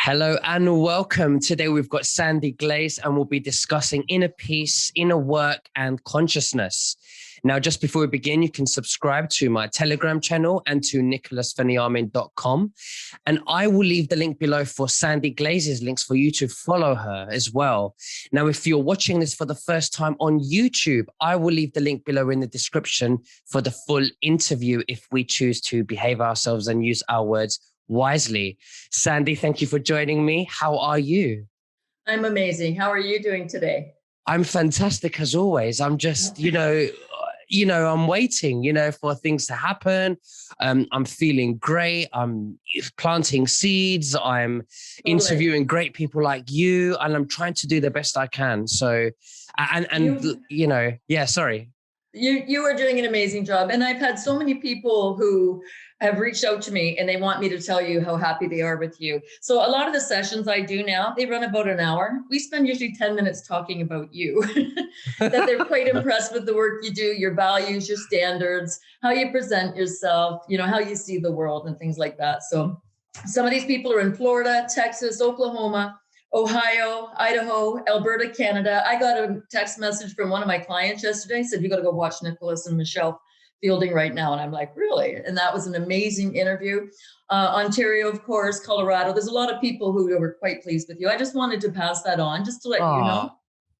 Hello and welcome. Today we've got Sandy Glaze and we'll be discussing inner peace, inner work and consciousness. Now, just before we begin, you can subscribe to my Telegram channel and to nicholasfeniamin.com. And I will leave the link below for Sandy Glaze's links for you to follow her as well. Now, if you're watching this for the first time on YouTube, I will leave the link below in the description for the full interview if we choose to behave ourselves and use our words wisely. Sandy, thank you for joining me. How are you? I'm amazing. How are you doing today? I'm fantastic as always. I'm just, I'm waiting, for things to happen. I'm feeling great. I'm planting seeds. I'm interviewing great people like you, and I'm trying to do the best I can. So, sorry. You are doing an amazing job. And I've had so many people who have reached out to me and they want me to tell you how happy they are with you. So a lot of the sessions I do now, they run about an hour. We spend usually 10 minutes talking about you, that they're quite impressed with the work you do, your values, your standards, how you present yourself, how you see the world and things like that. So some of these people are in Florida, Texas, Oklahoma, Ohio, Idaho, Alberta, Canada. I got a text message from one of my clients yesterday, said, you got to go watch Nicholas and Michelle fielding right now. And I'm like, really? And that was an amazing interview. Ontario, of course, Colorado. There's a lot of people who were quite pleased with you. I just wanted to pass that on just to let you know.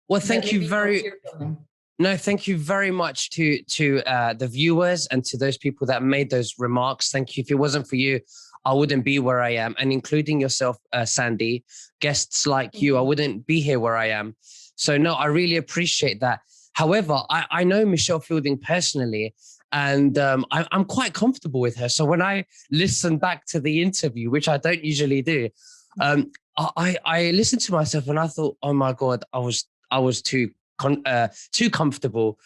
Well, thank you thank you very much to the viewers and to those people that made those remarks. Thank you. If it wasn't for you, I wouldn't be where I am, and including yourself, Sandy, guests like you, I wouldn't be here where I am. So no, I really appreciate that. However, I know Michelle Fielding personally, and I'm quite comfortable with her. So when I listen back to the interview, which I don't usually do, I listened to myself and I thought, oh my God, I was too comfortable.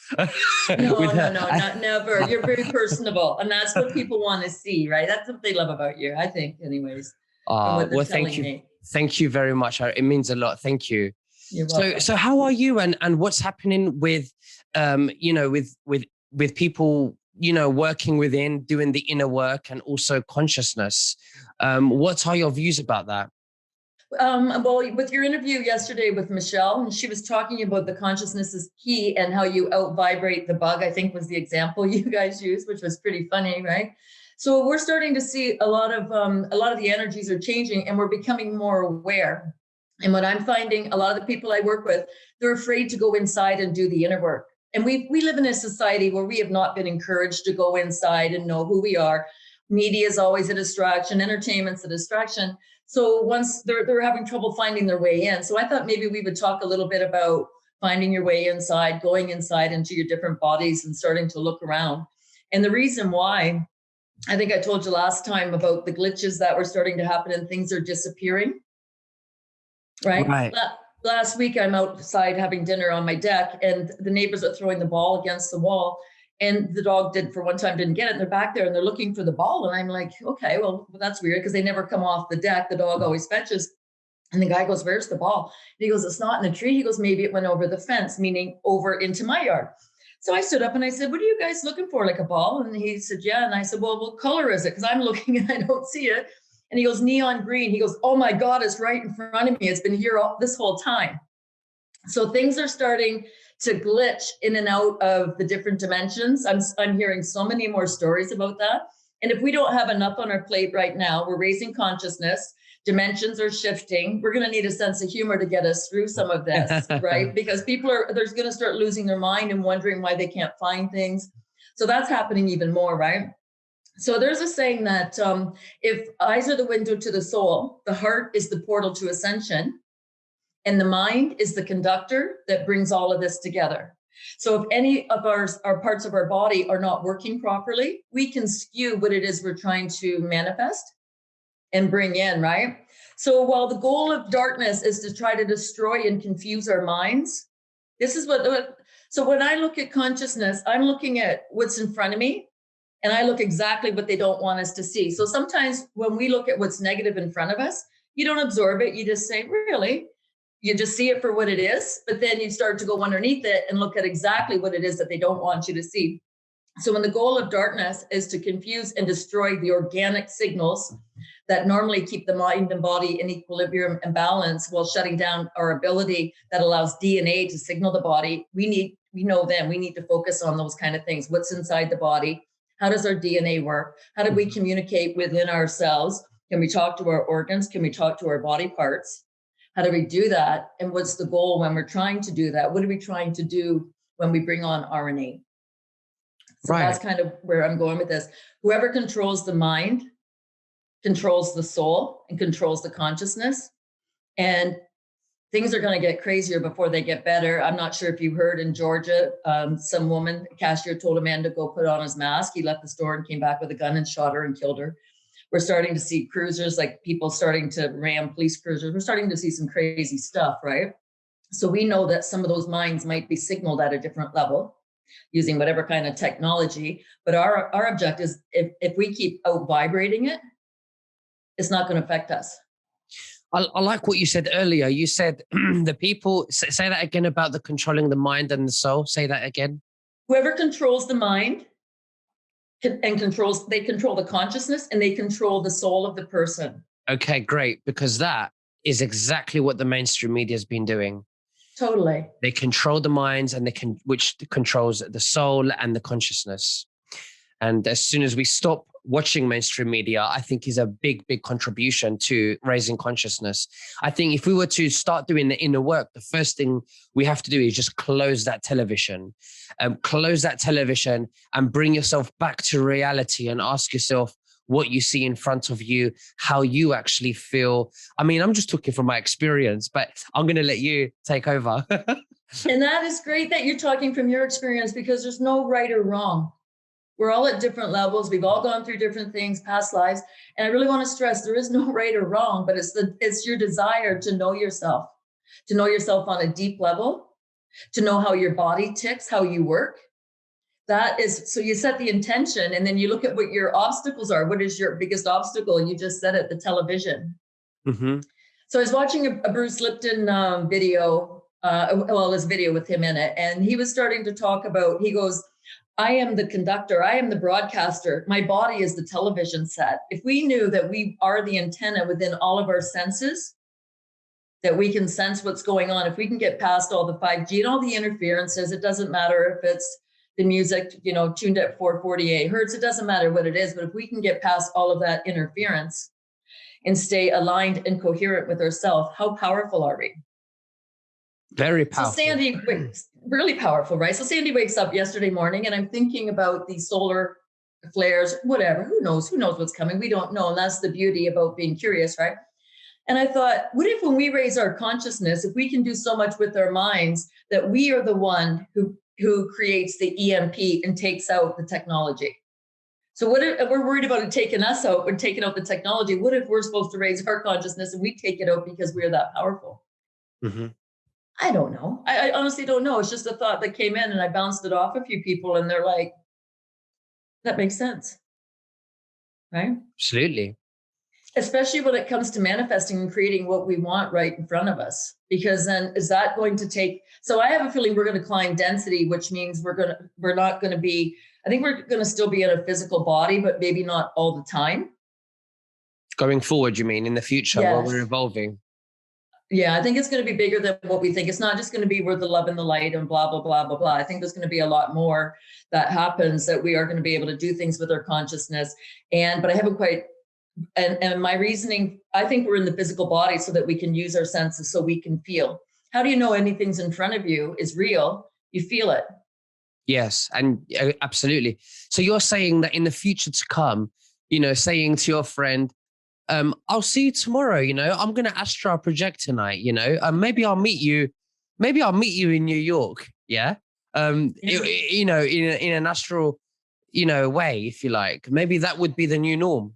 No, not never. You're very personable, and that's what people want to see, right? That's what they love about you, I think, anyways. Well, thank you. Thank you very much. It means a lot. Thank you. You're welcome. So how are you, and what's happening with, with people, working within, doing the inner work and also consciousness? What are your views about that? Well, with your interview yesterday with Michelle, and she was talking about the consciousness is key and how you out vibrate the bug, I think was the example you guys used, which was pretty funny, right? So we're starting to see a lot of the energies are changing and we're becoming more aware. And what I'm finding, a lot of the people I work with, they're afraid to go inside and do the inner work. And we live in a society where we have not been encouraged to go inside and know who we are. Media is always a distraction, entertainment's a distraction. So once they're having trouble finding their way in. So I thought maybe we would talk a little bit about finding your way inside, going inside into your different bodies and starting to look around. And the reason why, I think I told you last time about the glitches that were starting to happen and things are disappearing, right? Last week, I'm outside having dinner on my deck and the neighbors are throwing the ball against the wall. And the dog didn't get it. And they're back there and they're looking for the ball. And I'm like, okay, well, that's weird because they never come off the deck. The dog always fetches. And the guy goes, where's the ball? And he goes, it's not in the tree. He goes, maybe it went over the fence, meaning over into my yard. So I stood up and I said, what are you guys looking for? Like a ball? And he said, yeah. And I said, well, what color is it? Because I'm looking and I don't see it. And he goes, neon green. He goes, oh my God, it's right in front of me. It's been here this whole time. So things are starting to glitch in and out of the different dimensions. I'm hearing so many more stories about that. And if we don't have enough on our plate right now, we're raising consciousness, dimensions are shifting. We're going to need a sense of humor to get us through some of this, right? Because they're going to start losing their mind and wondering why they can't find things. So that's happening even more, right? So there's a saying that if eyes are the window to the soul, the heart is the portal to ascension, and the mind is the conductor that brings all of this together. So if any of our parts of our body are not working properly, we can skew what it is we're trying to manifest and bring in, right? So while the goal of darkness is to try to destroy and confuse our minds, so when I look at consciousness, I'm looking at what's in front of me, and I look exactly what they don't want us to see. So sometimes when we look at what's negative in front of us, you don't absorb it. You just say, really? You just see it for what it is, but then you start to go underneath it and look at exactly what it is that they don't want you to see. So when the goal of darkness is to confuse and destroy the organic signals that normally keep the mind and body in equilibrium and balance while shutting down our ability that allows DNA to signal the body, we need to focus on those kind of things. What's inside the body? How does our DNA work? How do we communicate within ourselves? Can we talk to our organs? Can we talk to our body parts? How do we do that? And what's the goal when we're trying to do that? What are we trying to do when we bring on RNA? So that's kind of where I'm going with this. Whoever controls the mind controls the soul and controls the consciousness. And things are going to get crazier before they get better. I'm not sure if you heard in Georgia, some woman, cashier, told a man to go put on his mask. He left the store and came back with a gun and shot her and killed her. We're starting to see cruisers, like people starting to ram police cruisers. We're starting to see some crazy stuff, right? So we know that some of those minds might be signaled at a different level using whatever kind of technology. But our objective is if we keep out vibrating it, it's not going to affect us. I like what you said earlier. You said the people, say that again about the controlling the mind and the soul. Say that again. Whoever controls the mind they control the consciousness and they control the soul of the person. Okay, great. Because that is exactly what the mainstream media has been doing. Totally. They control the minds and which controls the soul and the consciousness. And as soon as we stop watching mainstream media, I think is a big, big contribution to raising consciousness. I think if we were to start doing the inner work, the first thing we have to do is just close that television and bring yourself back to reality and ask yourself what you see in front of you, how you actually feel. I mean, I'm just talking from my experience, but I'm going to let you take over. And that is great that you're talking from your experience, because there's no right or wrong. We're all at different levels. We've all gone through different things, past lives. And I really want to stress there is no right or wrong, but it's your desire to know yourself on a deep level, to know how your body ticks, how you work. That is, so you set the intention and then you look at what your obstacles are. What is your biggest obstacle? And you just said it, the television. Mm-hmm. So I was watching a Bruce Lipton video, this video with him in it. And he was starting to talk about, he goes, I am the conductor. I am the broadcaster. My body is the television set. If we knew that we are the antenna within all of our senses, that we can sense what's going on, if we can get past all the 5G and all the interferences, it doesn't matter if it's the music, tuned at 448 hertz, it doesn't matter what it is, but if we can get past all of that interference and stay aligned and coherent with ourselves, how powerful are we? Very powerful. So Sandy, really powerful, right? So Sandy wakes up yesterday morning and I'm thinking about these solar flares, whatever, who knows what's coming? We don't know. And that's the beauty about being curious, right? And I thought, what if when we raise our consciousness, if we can do so much with our minds, that we are the one who creates the EMP and takes out the technology? So what if we're worried about it taking us out, we're taking out the technology? What if we're supposed to raise our consciousness and we take it out because we're that powerful? Mm-hmm. I don't know. I honestly don't know. It's just a thought that came in and I bounced it off a few people and they're like, that makes sense. Right? Absolutely. Especially when it comes to manifesting and creating what we want right in front of us. Because then is that going to take, so I have a feeling we're going to climb density, which means we're not going to be, I think we're going to still be in a physical body, but maybe not all the time. Going forward, you mean in the future, yes. While we're evolving? Yeah, I think it's going to be bigger than what we think. It's not just going to be we're the love and the light and blah, blah, blah, blah, blah. I think there's going to be a lot more that happens, that we are going to be able to do things with our consciousness. But I haven't quite, and my reasoning, I think we're in the physical body so that we can use our senses so we can feel. How do you know anything's in front of you is real? You feel it. Yes, and absolutely. So you're saying that in the future to come, saying to your friend, I'll see you tomorrow, I'm going to astral project tonight, maybe I'll meet you in New York. Yeah. In an astral, way, if you like, maybe that would be the new norm.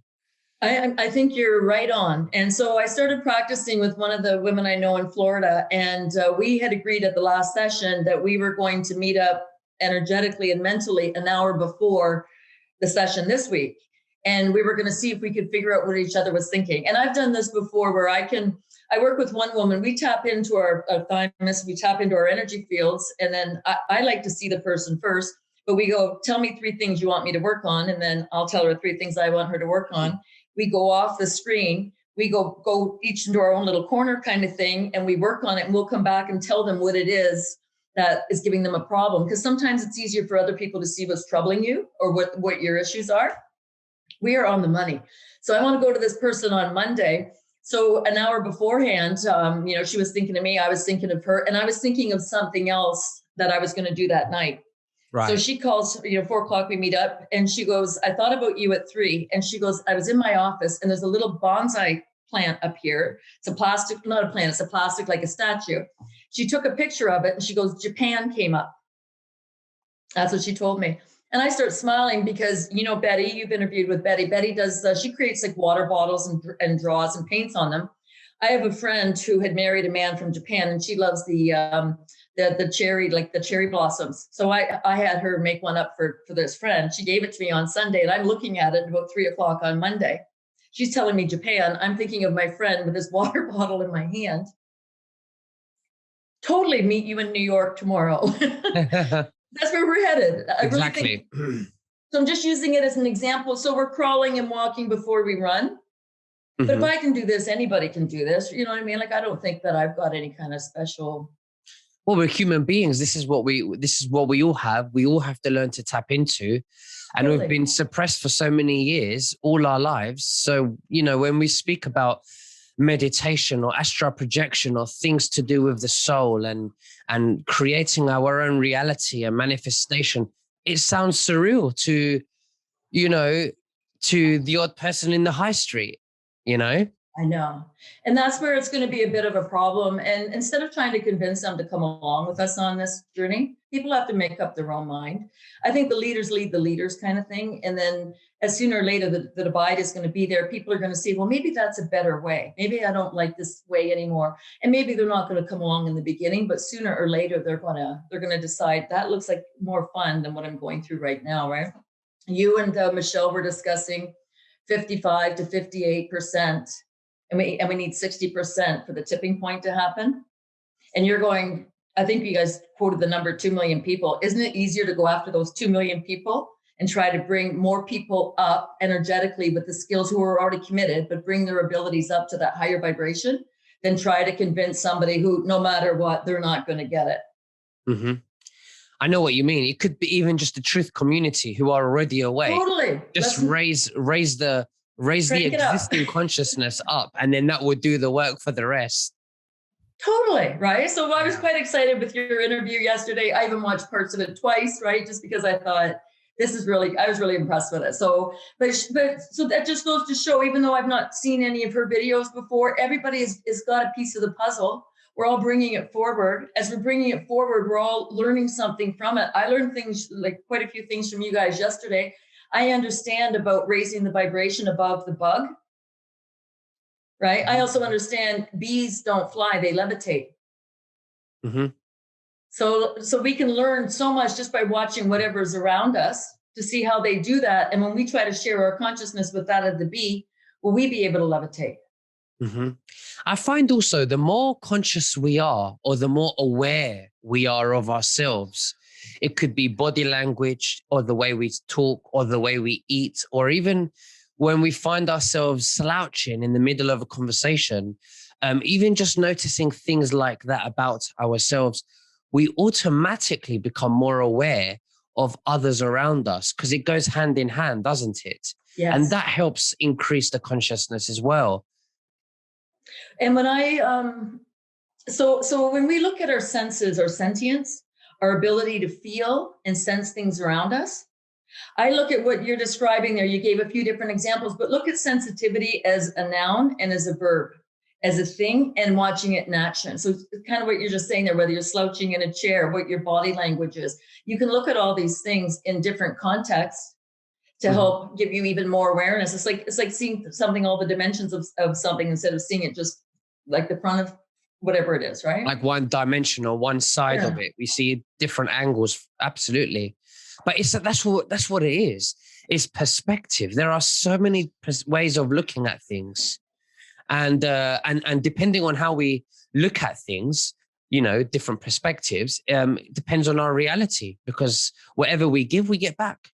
I think you're right on. And so I started practicing with one of the women I know in Florida. And we had agreed at the last session that we were going to meet up energetically and mentally an hour before the session this week. And we were going to see if we could figure out what each other was thinking. And I've done this before where I work with one woman, we tap into our thymus, we tap into our energy fields. And then I like to see the person first. but we go, tell me 3 things you want me to work on. And then I'll tell her 3 things I want her to work on. We go off the screen, we go each into our own little corner kind of thing, and we work on it, and we'll come back and tell them what it is that is giving them a problem. Because sometimes it's easier for other people to see what's troubling you or what your issues are. We are on the money. So I want to go to this person on Monday. So an hour beforehand, she was thinking of me, I was thinking of her, and I was thinking of something else that I was going to do that night. Right. So she calls, 4:00, we meet up, and she goes, I thought about you at 3. And she goes, I was in my office, and there's a little bonsai plant up here. It's a plastic, not a plant, it's a plastic like a statue. She took a picture of it, and she goes, Japan came up. That's what she told me. And I start smiling because, Betty, you've interviewed with Betty. Betty does, she creates like water bottles and draws and paints on them. I have a friend who had married a man from Japan, and she loves the cherry, like the cherry blossoms. So I had her make one up for this friend. She gave it to me on Sunday, and I'm looking at it about 3:00 on Monday. She's telling me Japan. I'm thinking of my friend with his water bottle in my hand. Totally meet you in New York tomorrow. That's where we're headed. Exactly. So I'm just using it as an example. So we're crawling and walking before we run. Mm-hmm. But if I can do this, anybody can do this. You know what I mean? Like, I don't think that I've got any kind of special. Well, we're human beings. This is what we all have. We all have to learn to tap into. And totally. We've been suppressed for so many years, all our lives. So, when we speak about meditation or astral projection or things to do with the soul and creating our own reality and manifestation, it sounds surreal to the odd person in the high street, I know. And that's where it's going to be a bit of a problem. And instead of trying to convince them to come along with us on this journey, people have to make up their own mind. I think the leaders lead the leaders kind of thing. And then as sooner or later, the divide is going to be there. People are going to see, well, maybe that's a better way. Maybe I don't like this way anymore. And maybe they're not going to come along in the beginning, but sooner or later, they're going to decide that looks like more fun than what I'm going through right now, right? You and Michelle were discussing 55 to 58%. And we need 60% for the tipping point to happen. And you're going, I think you guys quoted the number 2 million people. Isn't it easier to go after those 2 million people and try to bring more people up energetically with the skills who are already committed, but bring their abilities up to that higher vibration than try to convince somebody who, no matter what, they're not going to get it. Mm-hmm. I know what you mean. It could be even just the truth community who are already awake. Totally. Just raise the existing consciousness up, and then that would do the work for the rest. Totally, right? So I was quite excited with your interview yesterday. I even watched parts of it twice, right? Just because I thought I was really impressed with it. So, but so that just goes to show, even though I've not seen any of her videos before, everybody has got a piece of the puzzle. We're all bringing it forward. As we're bringing it forward, we're all learning something from it. I learned things, like quite a few things from you guys yesterday. I understand about raising the vibration above the bug, right? I also understand bees don't fly, they levitate. Mm-hmm. So we can learn so much just by watching whatever's around us to see how they do that. And when we try to share our consciousness with that of the bee, will we be able to levitate? Mm-hmm. I find also the more conscious we are, or the more aware we are of ourselves, it could be body language or the way we talk or the way we eat, or even when we find ourselves slouching in the middle of a conversation, even just noticing things like that about ourselves, we automatically become more aware of others around us, because it goes hand in hand, doesn't it? Yes. And that helps increase the consciousness as well. And when so when we look at our senses, our sentience, our ability to feel and sense things around us, I look at what you're describing there. You gave a few different examples, but look at sensitivity as a noun and as a verb, as a thing, and watching it in action. So it's kind of what you're just saying there, whether you're slouching in a chair, what your body language is. You can look at all these things in different contexts to help give you even more awareness. It's like seeing something, all the dimensions of something, instead of seeing it just like the front of whatever it is, right? Like one dimension or one side of it. We see different angles, absolutely. But that's what it is. It's perspective. There are so many ways of looking at things, and depending on how we look at things, different perspectives. It depends on our reality, because whatever we give, we get back.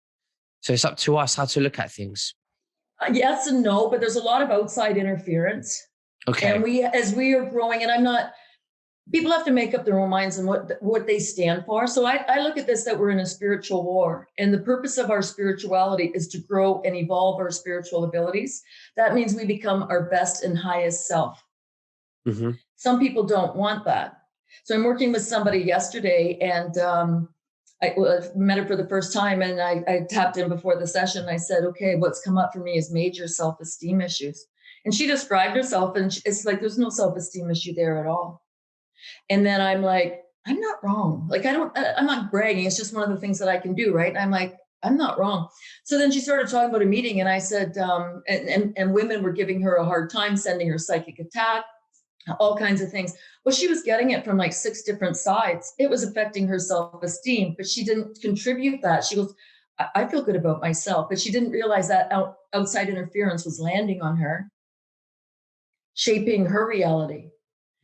So it's up to us how to look at things. Yes and no, but there's a lot of outside interference. Okay. And as we are growing, and people have to make up their own minds on what they stand for. So I look at this, that we're in a spiritual war, and the purpose of our spirituality is to grow and evolve our spiritual abilities. That means we become our best and highest self. Mm-hmm. Some people don't want that. So I'm working with somebody yesterday, and I met her for the first time, and I tapped in before the session. I said, okay, what's come up for me is major self-esteem issues. And she described herself, and it's like, there's no self-esteem issue there at all. And then I'm like, I'm not wrong. Like, I'm not bragging. It's just one of the things that I can do. Right. And I'm like, I'm not wrong. So then she started talking about a meeting, and I said, and women were giving her a hard time, sending her psychic attack, all kinds of things. Well, she was getting it from like 6 different sides. It was affecting her self-esteem, but she didn't contribute that. She goes, I feel good about myself, but she didn't realize that outside interference was landing on her, shaping her reality.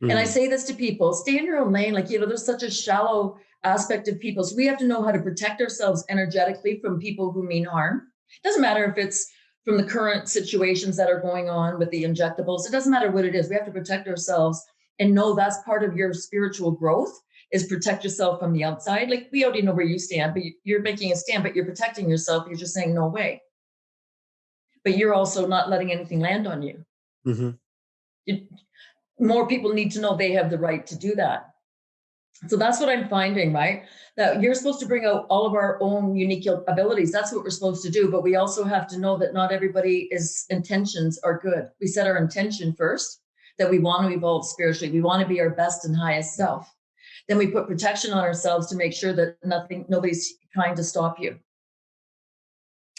And I say this to people, stay in your own lane. Like, there's such a shallow aspect of people. So we have to know how to protect ourselves energetically from people who mean harm. It doesn't matter if it's from the current situations that are going on with the injectables. It doesn't matter what it is. We have to protect ourselves and know that's part of your spiritual growth, is protect yourself from the outside. Like, we already know where you stand, but you're making a stand, but you're protecting yourself. You're just saying, no way. But you're also not letting anything land on you. Mm-hmm. More people need to know they have the right to do that. So that's what I'm finding, right? That you're supposed to bring out all of our own unique abilities. That's what we're supposed to do. But we also have to know that not everybody's intentions are good. We set our intention first, that we want to evolve spiritually. We want to be our best and highest self. Then we put protection on ourselves to make sure that nobody's trying to stop you.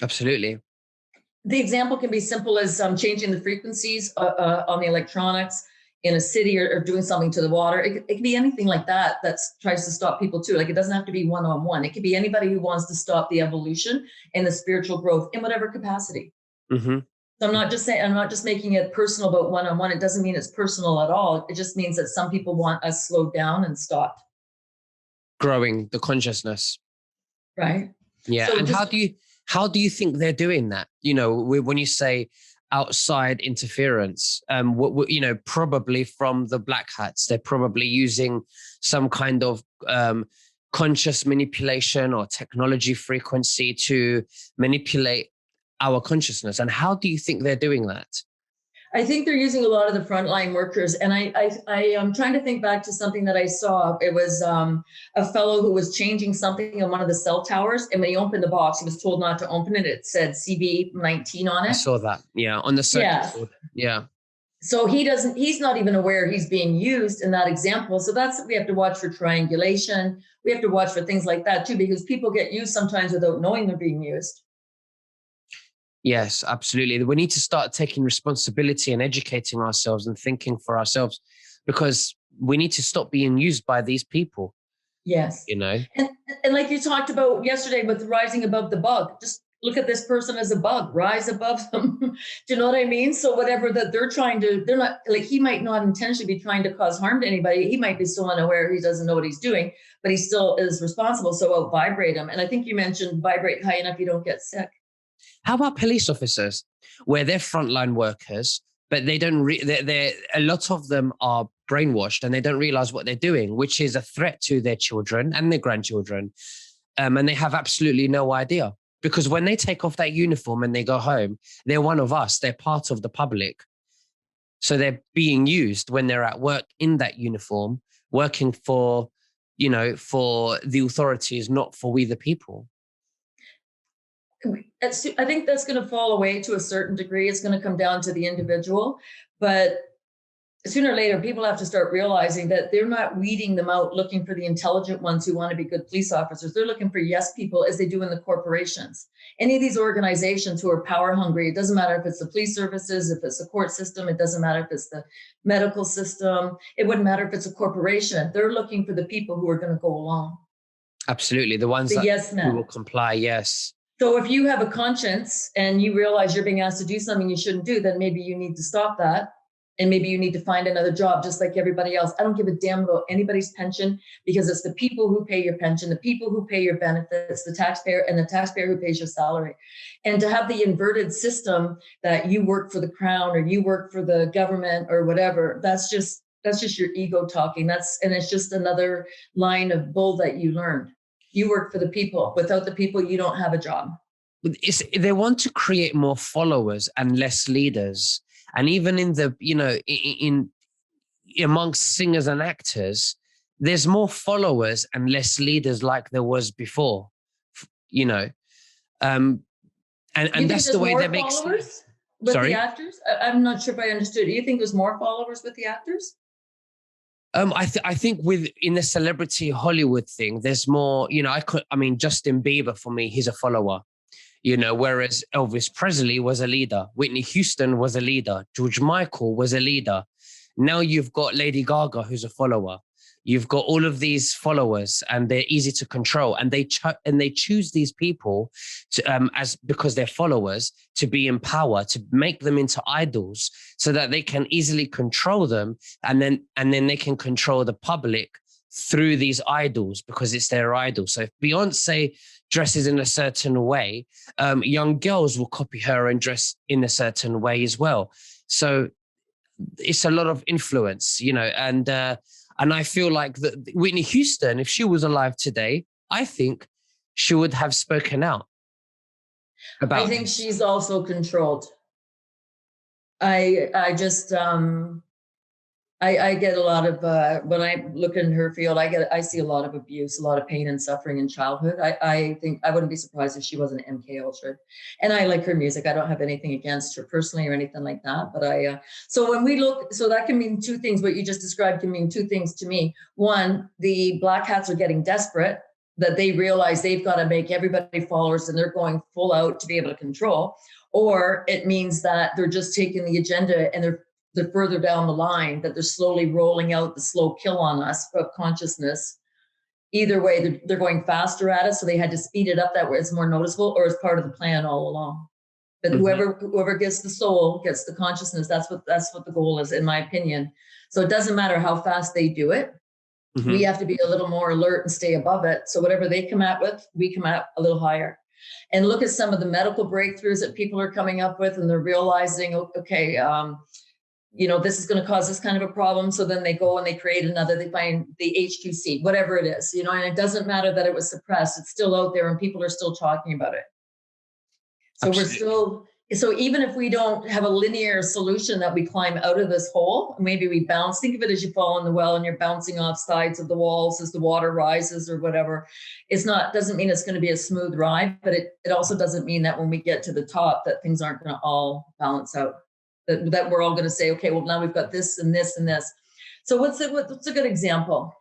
Absolutely. The example can be simple as changing the frequencies on the electronics in a city, or doing something to the water. It can be anything like that tries to stop people too. Like, it doesn't have to be one-on-one. It could be anybody who wants to stop the evolution and the spiritual growth in whatever capacity. Mm-hmm. So I'm not just making it personal about one-on-one. It doesn't mean it's personal at all. It just means that some people want us slowed down and stopped. Growing the consciousness. Right. Yeah. So and how do you think they're doing that? When you say outside interference, probably from the black hats, they're probably using some kind of conscious manipulation or technology frequency to manipulate our consciousness. And how do you think they're doing that? I think they're using a lot of the frontline workers. And I am trying to think back to something that I saw. It was a fellow who was changing something on one of the cell towers. And when he opened the box, he was told not to open it. It said CB19 on it. I saw that. Yeah. On the circuit board. Yeah. So he's not even aware he's being used in that example. So we have to watch for triangulation. We have to watch for things like that too, because people get used sometimes without knowing they're being used. Yes, absolutely. We need to start taking responsibility and educating ourselves and thinking for ourselves, because we need to stop being used by these people. Yes. And like you talked about yesterday with rising above the bug, just look at this person as a bug, rise above them. Do you know what I mean? So whatever that they're not, like, he might not intentionally be trying to cause harm to anybody. He might be so unaware he doesn't know what he's doing, but he still is responsible. So out vibrate him. And I think you mentioned vibrate high enough you don't get sick. How about police officers, where they're frontline workers, but they don't? A lot of them are brainwashed and they don't realize what they're doing, which is a threat to their children and their grandchildren, and they have absolutely no idea. Because when they take off that uniform and they go home, they're one of us. They're part of the public, so they're being used when they're at work in that uniform, working for the authorities, not for we the people. I think that's going to fall away to a certain degree. It's going to come down to the individual, but sooner or later, people have to start realizing that they're not weeding them out, looking for the intelligent ones who want to be good police officers. They're looking for yes people, as they do in the corporations. Any of these organizations who are power hungry, it doesn't matter if it's the police services, if it's the court system, it doesn't matter if it's the medical system, it wouldn't matter if it's a corporation. They're looking for the people who are going to go along. Absolutely. The ones who will comply. Yes. So if you have a conscience and you realize you're being asked to do something you shouldn't do, then maybe you need to stop that And maybe you need to find another job just like everybody else. I don't give a damn about anybody's pension, because it's the people who pay your pension, the people who pay your benefits, the taxpayer, and the taxpayer who pays your salary. And to have the inverted system that you work for the crown or you work for the government or whatever, that's just your ego talking. And it's just another line of bull that you learned. You work for the people. Without the people, you don't have a job. They want to create more followers and less leaders. And even in the, in amongst singers and actors, there's more followers and less leaders like there was before, and that's the way that makes followers with the actors. I'm not sure if I understood. Do you think there's more followers with the actors? I think in the celebrity Hollywood thing, there's more, Justin Bieber, for me, he's a follower, whereas Elvis Presley was a leader. Whitney Houston was a leader. George Michael was a leader. Now you've got Lady Gaga, who's a follower. You've got all of these followers, and they're easy to control. And they choose these people because they're followers, to be in power, to make them into idols, so that they can easily control them, and then they can control the public through these idols, because it's their idol. So if Beyonce dresses in a certain way, young girls will copy her and dress in a certain way as well. So it's a lot of influence, and I feel like that Whitney Houston, if she was alive today, I think she would have spoken out about. I think she's also controlled. I just I get a lot of when I look in her field, I see a lot of abuse, a lot of pain and suffering in childhood. I think I wouldn't be surprised if she was an MK Ultra. And I like her music. I don't have anything against her personally or anything like that. But so when we look, so that can mean two things. What you just described can mean two things to me. One, the black hats are getting desperate, that they realize they've got to make everybody followers and they're going full out to be able to control. Or it means that they're just taking the agenda and they're further down the line, that they're slowly rolling out the slow kill on us of consciousness. Either way, they're going faster at it, so they had to speed it up that way it's more noticeable, or as part of the plan all along. But whoever gets the soul gets the consciousness. That's what the goal is, in my opinion. So it doesn't matter how fast they do it. We have to be a little more alert and stay above it. So whatever they come out with, we come out a little higher. And look at some of the medical breakthroughs that people are coming up with, and they're realizing, okay, this is going to cause this kind of a problem. So then they go and they create another, they find the H2C, whatever it is, and it doesn't matter that it was suppressed. It's still out there and people are still talking about it. So Absolutely. So even if we don't have a linear solution that we climb out of this hole, maybe we bounce, think of it as you fall in the well and you're bouncing off sides of the walls as the water rises or whatever. Doesn't mean it's going to be a smooth ride, but it also doesn't mean that when we get to the top that things aren't going to all balance out. That we're all going to say, okay, well, now we've got this and this and this. So what's a good example?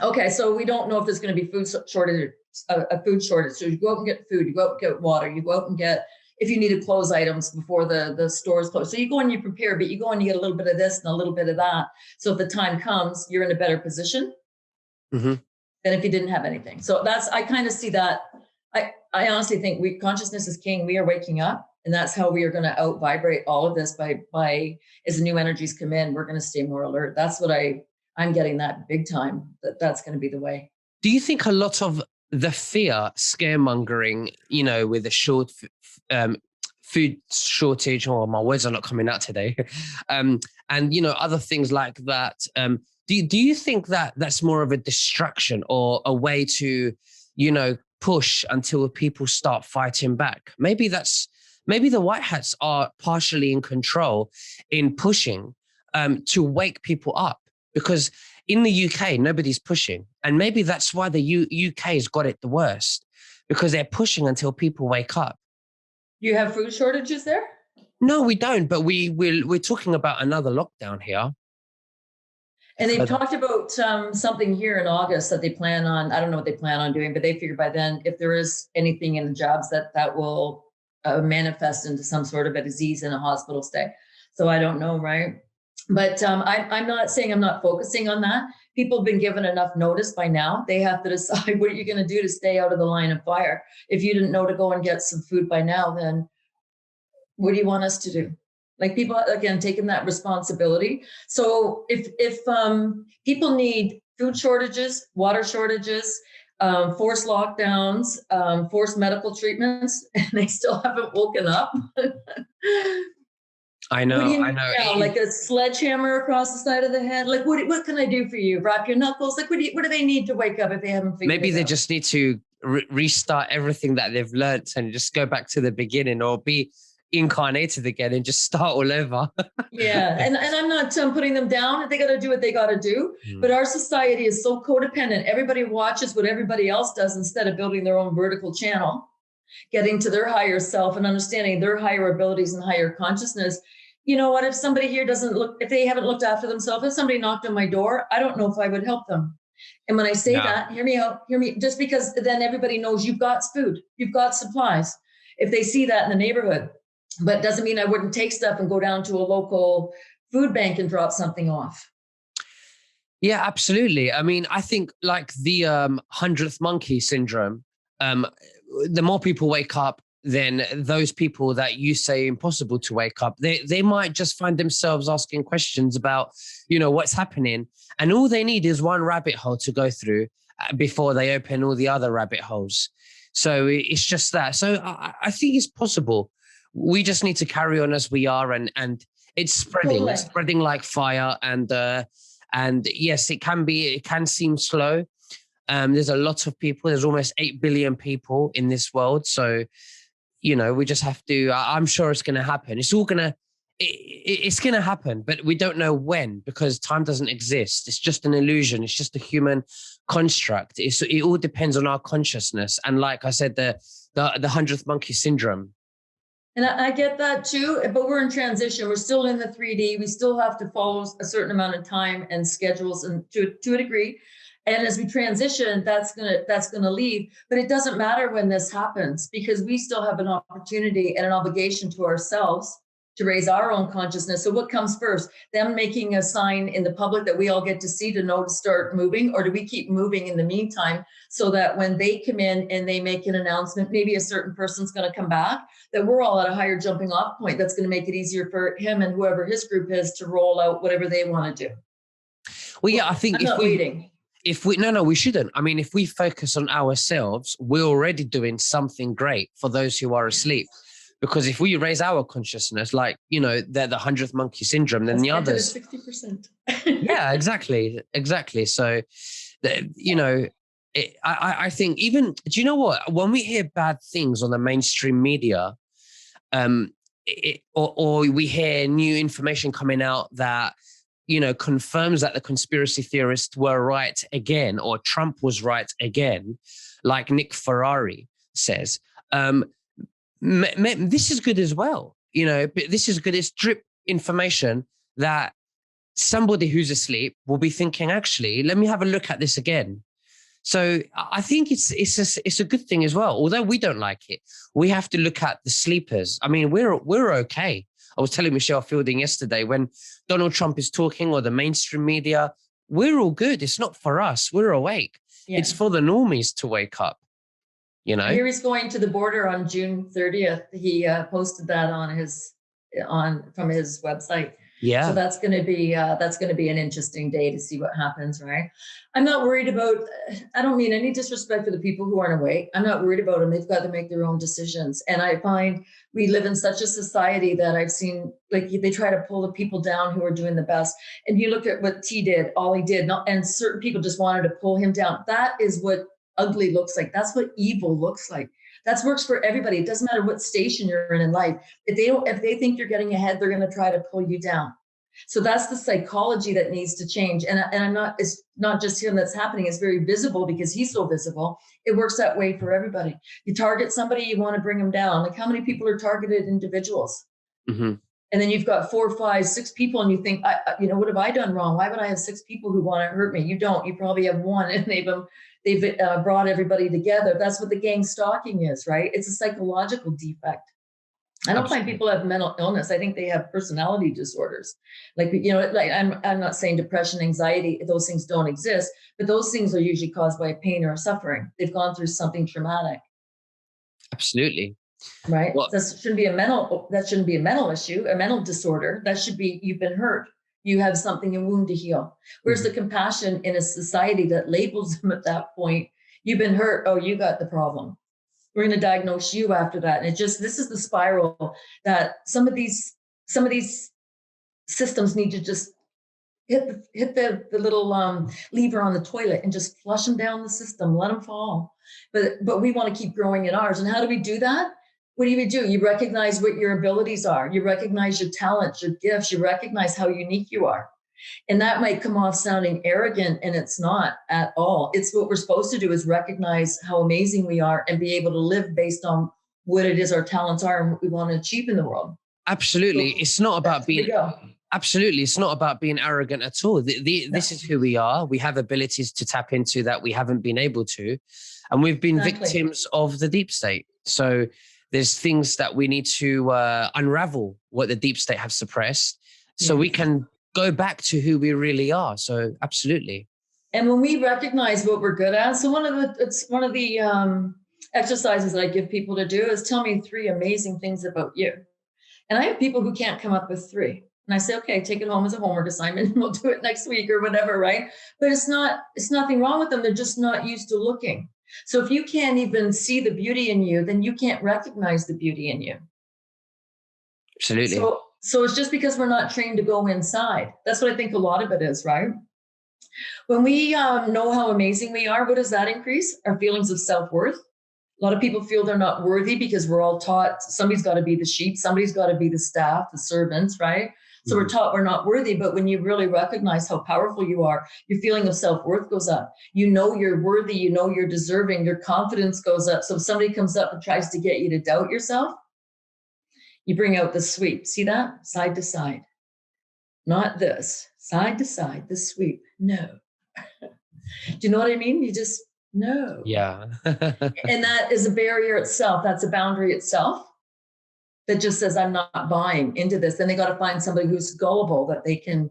Okay, so we don't know if there's going to be a food shortage. So you go out and get food, you go out and get water, you go out and get, if you need to close items before the stores close. So you go and you prepare, but you go and you get a little bit of this and a little bit of that. So if the time comes, you're in a better position than if you didn't have anything. So I kind of see that. I honestly think consciousness is king. We are waking up. And that's how we are going to out vibrate all of this by as the new energies come in, we're going to stay more alert. That's what I'm getting that big time, that's going to be the way. Do you think a lot of the fear scaremongering, with the short food shortage, or my words are not coming out today, and other things like that, do you think that that's more of a distraction or a way to, push until people start fighting back? Maybe the white hats are partially in control in pushing to wake people up, because in the UK, nobody's pushing. And maybe that's why the UK's got it the worst, because they're pushing until people wake up. You have food shortages there? No, we don't. But we're talking about another lockdown here. And they've talked about something here in August that they plan on, I don't know what they plan on doing, but they figure by then, if there is anything in the jobs that will manifest into some sort of a disease in a hospital stay. So I don't know, right? But I'm not saying I'm not focusing on that. People have been given enough notice by now. They have to decide what are you going to do to stay out of the line of fire. If you didn't know to go and get some food by now, then what do you want us to do? Like people, again, taking that responsibility. So if people need food shortages, water shortages, forced lockdowns, forced medical treatments, and they still haven't woken up. I know. What do you I need know. now? Like a sledgehammer across the side of the head? Like what can I do for you? Wrap your knuckles? Like what do they need to wake up if they haven't figured Maybe it they out? just need to restart everything that they've learned and just go back to the beginning, or be incarnated again and just start all over. Yeah, and I'm not putting them down. They got to do what they got to do. But our society is so codependent. Everybody watches what everybody else does instead of building their own vertical channel, getting to their higher self and understanding their higher abilities and higher consciousness. You know what? If somebody here if they haven't looked after themselves, if somebody knocked on my door, I don't know if I would help them. And when I say that, hear me out, just because then everybody knows you've got food, you've got supplies. If they see that in the neighborhood, but it doesn't mean I wouldn't take stuff and go down to a local food bank and drop something off. Yeah, absolutely. I mean, I think like the 100th monkey syndrome, the more people wake up, then those people that you say impossible to wake up, they might just find themselves asking questions about, what's happening. And all they need is one rabbit hole to go through before they open all the other rabbit holes. So it's just that. So I think it's possible. We just need to carry on as we are, and it's spreading. Totally. It's spreading like fire, and yes, it can seem slow. There's a lot of people. There's almost 8 billion people in this world. So, we just have to, I'm sure it's going to happen. It's going to happen, but we don't know when, because time doesn't exist. It's just an illusion. It's just a human construct. It all depends on our consciousness. And like I said, the 100th monkey syndrome. And I get that too, but we're in transition. We're still in the 3D. We still have to follow a certain amount of time and schedules, and to a degree. And as we transition, that's gonna leave. But it doesn't matter when this happens, because we still have an opportunity and an obligation to ourselves to raise our own consciousness. So what comes first? Them making a sign in the public that we all get to see to know to start moving, or do we keep moving in the meantime, so that when they come in and they make an announcement, maybe a certain person's going to come back, that we're all at a higher jumping off point that's going to make it easier for him and whoever his group is to roll out whatever they want to do. Well, yeah, I think we shouldn't. I mean, if we focus on ourselves, we're already doing something great for those who are asleep. Because if we raise our consciousness, like, they're the 100th monkey syndrome, then the others 60%. Yeah, exactly. So, I think even, do you know what? When we hear bad things on the mainstream media, or we hear new information coming out that, confirms that the conspiracy theorists were right again, or Trump was right again, like Nick Ferrari says, this is good as well. This is good. It's drip information that somebody who's asleep will be thinking, actually, let me have a look at this again. So I think it's a good thing as well. Although we don't like it, we have to look at the sleepers. I mean, we're okay. I was telling Michelle Fielding yesterday, when Donald Trump is talking, or the mainstream media, we're all good. It's not for us. We're awake. Yeah. It's for the normies to wake up. I hear he's going to the border on June 30th. He posted that from his website. Yeah. So that's going to be an interesting day to see what happens, right? I'm not worried about, I don't mean any disrespect for the people who aren't awake. I'm not worried about them. They've got to make their own decisions. And I find we live in such a society that I've seen, like, they try to pull the people down who are doing the best. And you look at what T did, all he did, and certain people just wanted to pull him down. That is what ugly looks like. That's what evil looks like. That works for everybody. It doesn't matter what station you're in life. If they think you're getting ahead, they're going to try to pull you down. So that's the psychology that needs to change. And it's not just him that's happening. It's very visible because he's so visible. It works that way for everybody. You target somebody, you want to bring them down. Like, how many people are targeted individuals? Mm-hmm. And then you've got 4, 5, 6 people, and you think, what have I done wrong? Why would I have 6 people who want to hurt me? You don't. You probably have one, and they've brought everybody together. That's what the gang stalking is, right? It's a psychological defect. I don't find people have mental illness. I think they have personality disorders. Like, I'm not saying depression, anxiety, those things don't exist, but those things are usually caused by pain or suffering. They've gone through something traumatic. Absolutely. Right. Well, That shouldn't be a mental issue, a mental disorder. That should be, you've been hurt. You have something, a wound to heal. Where's the compassion in a society that labels them at that point? You've been hurt. Oh, you got the problem. We're going to diagnose you after that. And this is the spiral that some of these systems need to just hit the little lever on the toilet and just flush them down the system, let them fall. But we want to keep growing in ours. And how do we do that? What do? You recognize what your abilities are. You recognize your talents, your gifts. You recognize how unique you are. And that might come off sounding arrogant, and it's not at all. It's what we're supposed to do, is recognize how amazing we are and be able to live based on what it is our talents are and what we want to achieve in the world. Absolutely. So it's not about being... Absolutely. It's not about being arrogant at all. This is who we are. We have abilities to tap into that we haven't been able to. And we've been victims of the deep state. So there's things that we need to unravel what the deep state have suppressed so we can go back to who we really are. So absolutely. And when we recognize what we're good at, so one of the exercises that I give people to do is tell me 3 amazing things about you. And I have people who can't come up with 3. And I say, okay, take it home as a homework assignment and we'll do it next week or whatever, right? But it's nothing wrong with them. They're just not used to looking. So if you can't even see the beauty in you, then you can't recognize the beauty in you. Absolutely. So it's just because we're not trained to go inside. That's what I think a lot of it is, right? When we know how amazing we are, what does that increase? Our feelings of self-worth. A lot of people feel they're not worthy because we're all taught somebody's got to be the sheep, somebody's got to be the staff, the servants, right? So we're taught we're not worthy, but when you really recognize how powerful you are, your feeling of self-worth goes up. You know you're worthy, you know you're deserving, your confidence goes up. So if somebody comes up and tries to get you to doubt yourself, you bring out the sweep. See that? Side to side. Not this. Side to side, the sweep. No. Do you know what I mean? You just, no. Yeah. And that is a barrier itself. That's a boundary itself. That just says, I'm not buying into this. Then they got to find somebody who's gullible that they can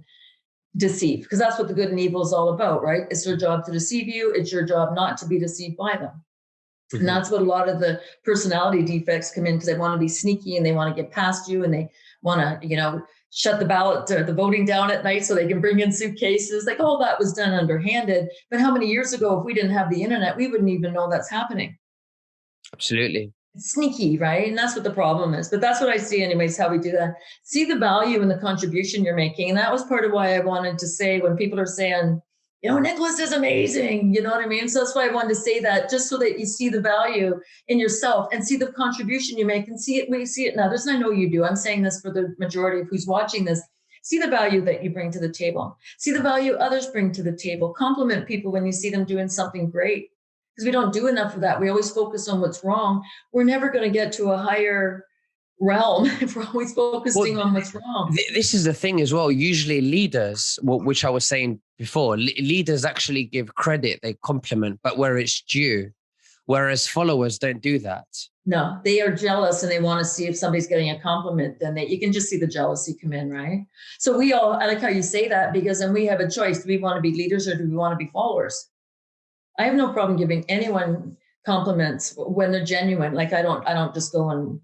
deceive, because that's what the good and evil is all about, right? It's their job to deceive you. It's your job not to be deceived by them. Mm-hmm. And that's what a lot of the personality defects come in, because they want to be sneaky and they want to get past you and they want to, shut the ballot or the voting down at night so they can bring in suitcases. Like all that was done underhanded. But how many years ago, if we didn't have the internet, we wouldn't even know that's happening. Absolutely. Sneaky, right? And that's what the problem is. But that's what I see anyways, how we do that. See the value in the contribution you're making. And that was part of why I wanted to say, when people are saying, Nicholas is amazing, you know what I mean? So that's why I wanted to say that, just so that you see the value in yourself and see the contribution you make and see it when you see it in others. And I know you do. I'm saying this for the majority of who's watching this. See the value that you bring to the table. See the value others bring to the table. Compliment people when you see them doing something great. Because we don't do enough of that. We always focus on what's wrong. We're never going to get to a higher realm if we're always focusing on what's wrong. This is the thing as well. Usually leaders, which I was saying before, leaders actually give credit, they compliment, but where it's due, whereas followers don't do that. No, they are jealous and they want to see if somebody's getting a compliment, then you can just see the jealousy come in, right? So I like how you say that, because then we have a choice. Do we want to be leaders or do we want to be followers? I have no problem giving anyone compliments when they're genuine. Like I don't just go and,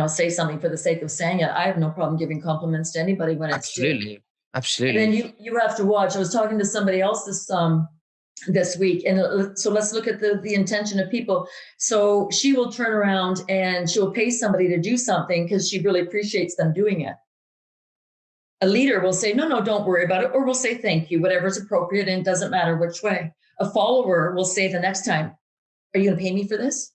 say something for the sake of saying it. I have no problem giving compliments to anybody when it's absolutely. Absolutely. And then you have to watch. I was talking to somebody else this week, and so let's look at the intention of people. So she will turn around and she'll pay somebody to do something because she really appreciates them doing it. A leader will say, no, don't worry about it. Or will say, thank you, whatever's appropriate. And it doesn't matter which way. A follower will say the next time, are you going to pay me for this?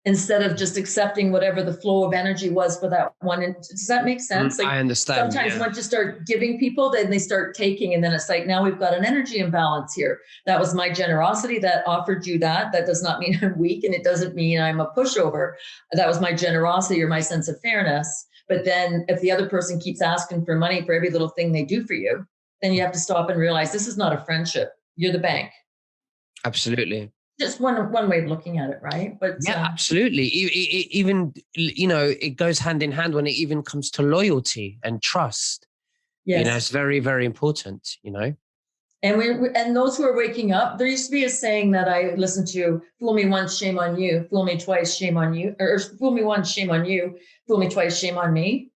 Instead of just accepting whatever the flow of energy was for that one. Does that make sense? I understand. Sometimes once you start giving people, then they start taking, and then it's like, now we've got an energy imbalance here. That was my generosity that offered you that. That does not mean I'm weak, and it doesn't mean I'm a pushover. That was my generosity or my sense of fairness. But then if the other person keeps asking for money for every little thing they do for you, then you have to stop and realize this is not a friendship. You're the bank. Absolutely. Just one way of looking at it, right? But yeah, absolutely. Even, it goes hand in hand when it even comes to loyalty and trust. Yes. It's very, very important, And those who are waking up, there used to be a saying that I listened to: fool me once, shame on you; fool me twice, shame on you; or fool me once, shame on you; fool me twice, shame on me.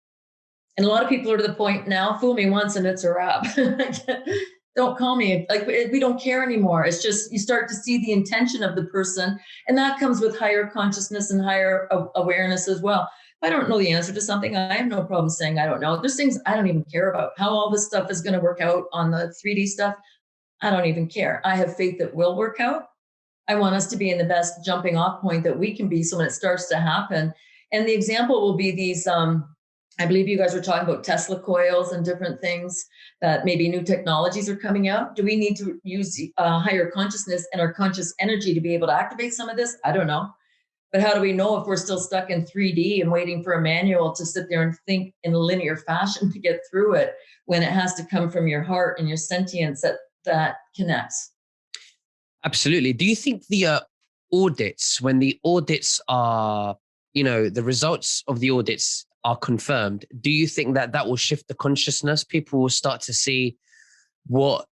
And a lot of people are to the point now: fool me once and it's a wrap. Don't call me. Like, we don't care anymore. It's just, you start to see the intention of the person, and that comes with higher consciousness and higher awareness as well. If I don't know the answer to something, I have no problem saying I don't know. There's things I don't even care about. How all this stuff is going to work out on the 3D stuff, I don't even care. I have faith that will work out. I want us to be in the best jumping off point that we can be, so when it starts to happen. And the example will be these, I believe you guys were talking about Tesla coils and different things, that maybe new technologies are coming out. Do we need to use higher consciousness and our conscious energy to be able to activate some of this? I don't know. But how do we know if we're still stuck in 3D and waiting for a manual to sit there and think in a linear fashion to get through it, when it has to come from your heart and your sentience that connects? Absolutely. Do you think the audits, when the audits are, the results of the audits are confirmed, do you think that that will shift the consciousness? People will start to see what,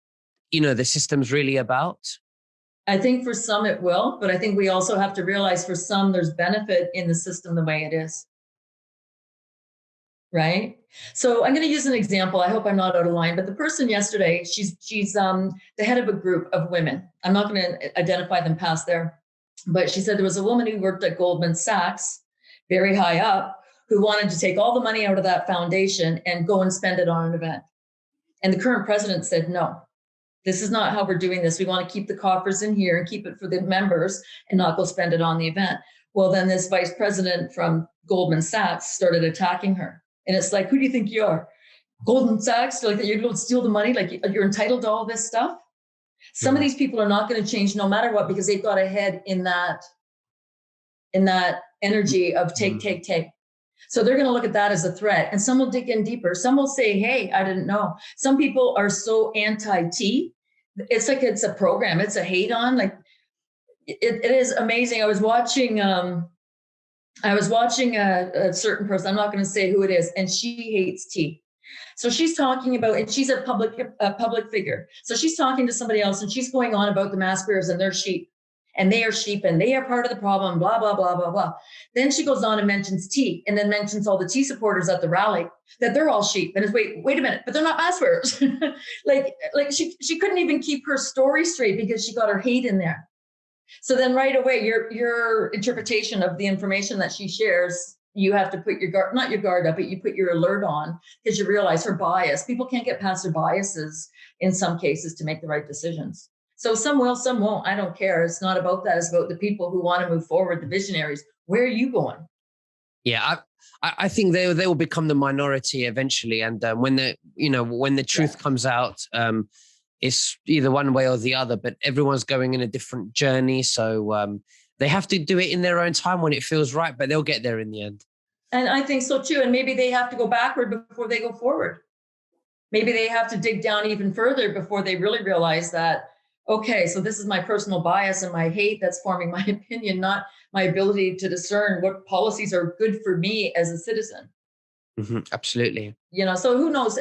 the system's really about? I think for some it will, but I think we also have to realize for some there's benefit in the system the way it is. Right? So I'm going to use an example. I hope I'm not out of line, but the person yesterday, she's the head of a group of women. I'm not going to identify them past there, but she said there was a woman who worked at Goldman Sachs, very high up, who wanted to take all the money out of that foundation and go and spend it on an event. And the current president said, no, this is not how we're doing this. We want to keep the coffers in here and keep it for the members and not go spend it on the event. Well, then this vice president from Goldman Sachs started attacking her. And it's like, who do you think you are? Goldman Sachs? Like, you're going to steal the money? Like, you're entitled to all this stuff? Some of these people are not going to change no matter what, because they've got ahead in that energy of take. So they're going to look at that as a threat. And some will dig in deeper. Some will say, hey, I didn't know. Some people are so anti-T. It's like it's a program. It's a hate on. Like, it is amazing. I was watching a certain person. I'm not going to say who it is, and she hates tea. So she's talking about, and she's a public figure. So she's talking to somebody else, and she's going on about the mass bearers and their sheep, and they are sheep, and they are part of the problem. Blah blah blah blah blah. Then she goes on and mentions tea, and then mentions all the tea supporters at the rally, that they're all sheep. And it's wait a minute, but they're not mass bearers. like she couldn't even keep her story straight because she got her hate in there. So then right away, your interpretation of the information that she shares, you have to put your guard, not your guard up, but you put your alert on, because you realize her bias. People can't get past their biases in some cases to make the right decisions. So some will, some won't. I don't care. It's not about that. It's about the people who want to move forward, the visionaries. Where are you going? Yeah, I think they will become the minority eventually. And when the truth comes out, it's either one way or the other, but everyone's going in a different journey. So they have to do it in their own time when it feels right, but they'll get there in the end. And I think so too. And maybe they have to go backward before they go forward. Maybe they have to dig down even further before they really realize that, okay, so this is my personal bias and my hate that's forming my opinion, not my ability to discern what policies are good for me as a citizen. Mm-hmm, absolutely. So who knows?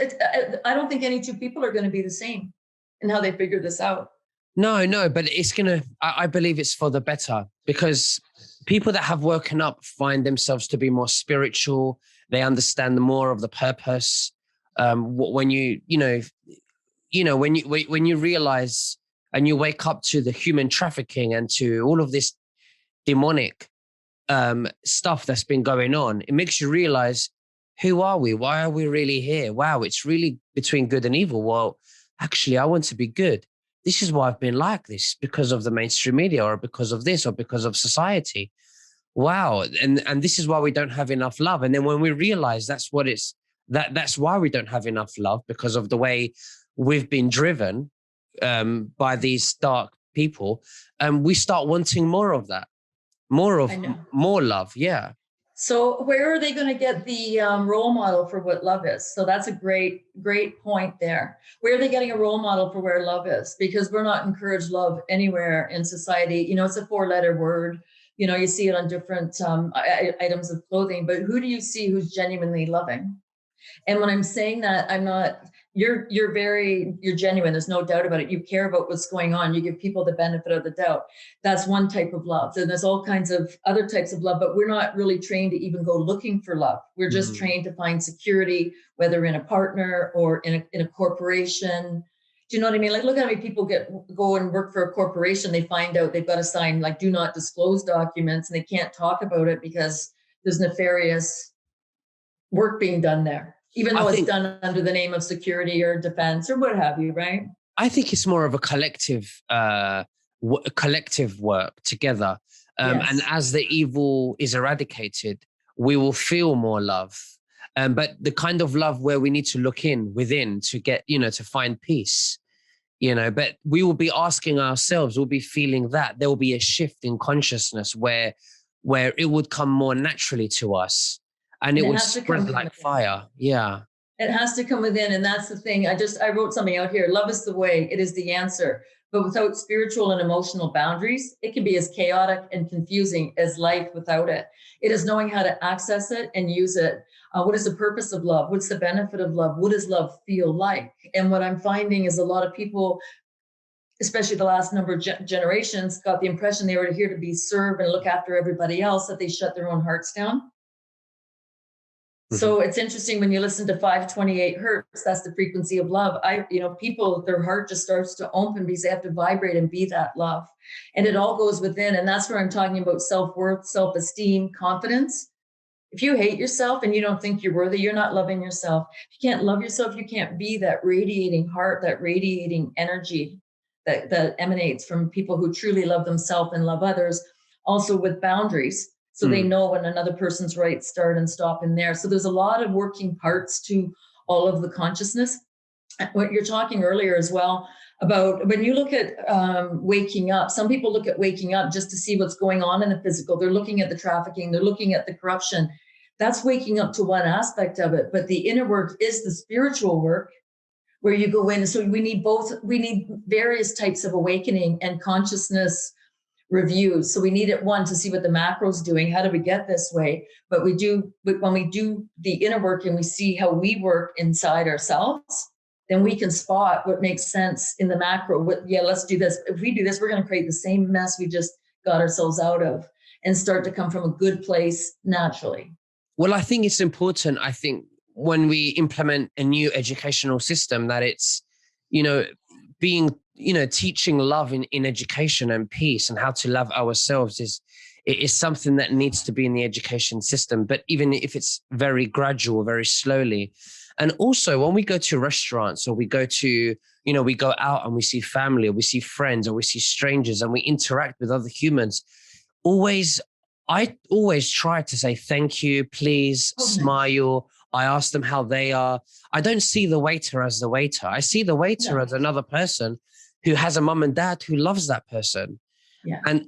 I don't think any two people are going to be the same in how they figure this out. No, but it's I believe it's for the better, because people that have woken up find themselves to be more spiritual. They understand more of the purpose. When when you realize and you wake up to the human trafficking and to all of this demonic stuff that's been going on, it makes you realize, who are we? Why are we really here? Wow, it's really between good and evil. Well, actually, I want to be good. This is why I've been like this, because of the mainstream media, or because of this, or because of society. Wow. And this is why we don't have enough love. And then when we realize that's what that's why we don't have enough love, because of the way we've been driven by these dark people, we start wanting more of that, more love. Yeah. So where are they going to get the role model for what love is? So that's a great point there. Where are they getting a role model for where love is? Because we're not encouraged love anywhere in society. It's a 4-letter word. You see it on different items of clothing, but who do you see who's genuinely loving? And when I'm saying that, I'm not, you're genuine. There's no doubt about it. You care about what's going on. You give people the benefit of the doubt. That's one type of love. And there's all kinds of other types of love, but we're not really trained to even go looking for love. We're just trained to find security, whether in a partner or in a corporation. Do you know what I mean? Like, look how many people go and work for a corporation. They find out they've got to sign like do not disclose documents, and they can't talk about it because there's nefarious work being done there, even though it's done under the name of security or defense or what have you, right? I think it's more of a collective work together. And as the evil is eradicated, we will feel more love. But the kind of love where we need to look within to get, to find peace, but we will be asking ourselves, we'll be feeling that there will be a shift in consciousness where it would come more naturally to us. And it would spread like fire. Yeah. It has to come within. And that's the thing. I wrote something out here. Love is the way, it is the answer. But without spiritual and emotional boundaries, it can be as chaotic and confusing as life without it. It is knowing how to access it and use it. What is the purpose of love? What's the benefit of love? What does love feel like? And what I'm finding is a lot of people, especially the last number of generations, got the impression they were here to be served and look after everybody else, that they shut their own hearts down. So it's interesting when you listen to 528 hertz, that's the frequency of love. People, their heart just starts to open because they have to vibrate and be that love. And it all goes within. And that's where I'm talking about self-worth, self-esteem, confidence. If you hate yourself and you don't think you're worthy, you're not loving yourself. If you can't love yourself, you can't be that radiating heart, that radiating energy that emanates from people who truly love themselves and love others, also with boundaries. So they know when another person's rights start and stop in there. So there's a lot of working parts to all of the consciousness. What you're talking earlier as well about when you look at waking up, some people look at waking up just to see what's going on in the physical. They're looking at the trafficking, they're looking at the corruption. That's waking up to one aspect of it. But the inner work is the spiritual work where you go in. So we need both. We need various types of awakening and consciousness reviews. So we need it, one, to see what the macro's doing. How do we get this way? But when we do the inner work and we see how we work inside ourselves, then we can spot what makes sense in the macro. Let's do this. If we do this, we're going to create the same mess we just got ourselves out of and start to come from a good place naturally. Well, I think it's important. I think when we implement a new educational system, that it's, teaching love in education and peace and how to love ourselves is something that needs to be in the education system. But even if it's very gradual, very slowly. And also when we go to restaurants or we go to, we go out and we see family or we see friends or we see strangers and we interact with other humans, I always try to say, thank you, please, smile. I ask them how they are. I don't see the waiter as the waiter. I see the waiter as another person who has a mum and dad who loves that person. Yeah. And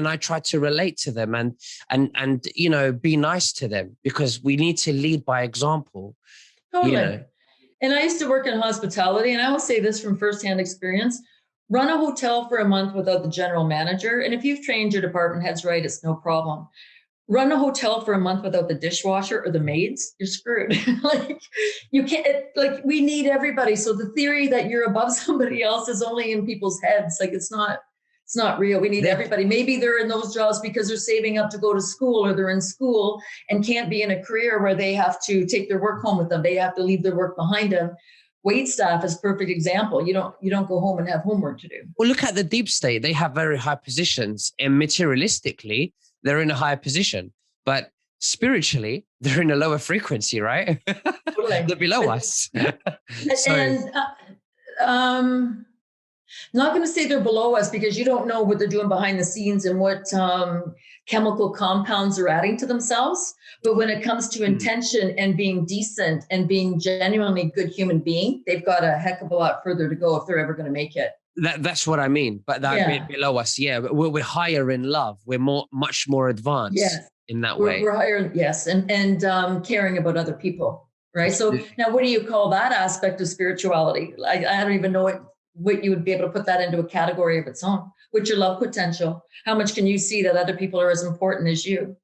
I try to relate to them and be nice to them, because we need to lead by example. Totally. And I used to work in hospitality, and I will say this from firsthand experience. Run a hotel for a month without the general manager. And if you've trained your department heads right, it's no problem. Run a hotel for a month without the dishwasher or the maids, you're screwed. You can't, we need everybody. So the theory that you're above somebody else is only in people's heads. It's not real. We need everybody. Maybe they're in those jobs because they're saving up to go to school, or they're in school and can't be in a career where they have to take their work home with them. They have to leave their work behind them. Wait staff is a perfect example. You don't go home and have homework to do. Well, look at the deep state. They have very high positions, and materialistically, they're in a higher position. But spiritually, they're in a lower frequency, right? Totally. They're below us. Not going to say they're below us, because you don't know what they're doing behind the scenes and what chemical compounds are adding to themselves. But when it comes to intention and being decent and being genuinely a good human being, they've got a heck of a lot further to go if they're ever going to make it. That's what I mean. But that below us, we're higher in love. We're much more advanced in that way. We're higher, yes, and caring about other people, right? So now, what do you call that aspect of spirituality? I don't even know what you would be able to put that into a category of its own. What's your love potential? How much can you see that other people are as important as you?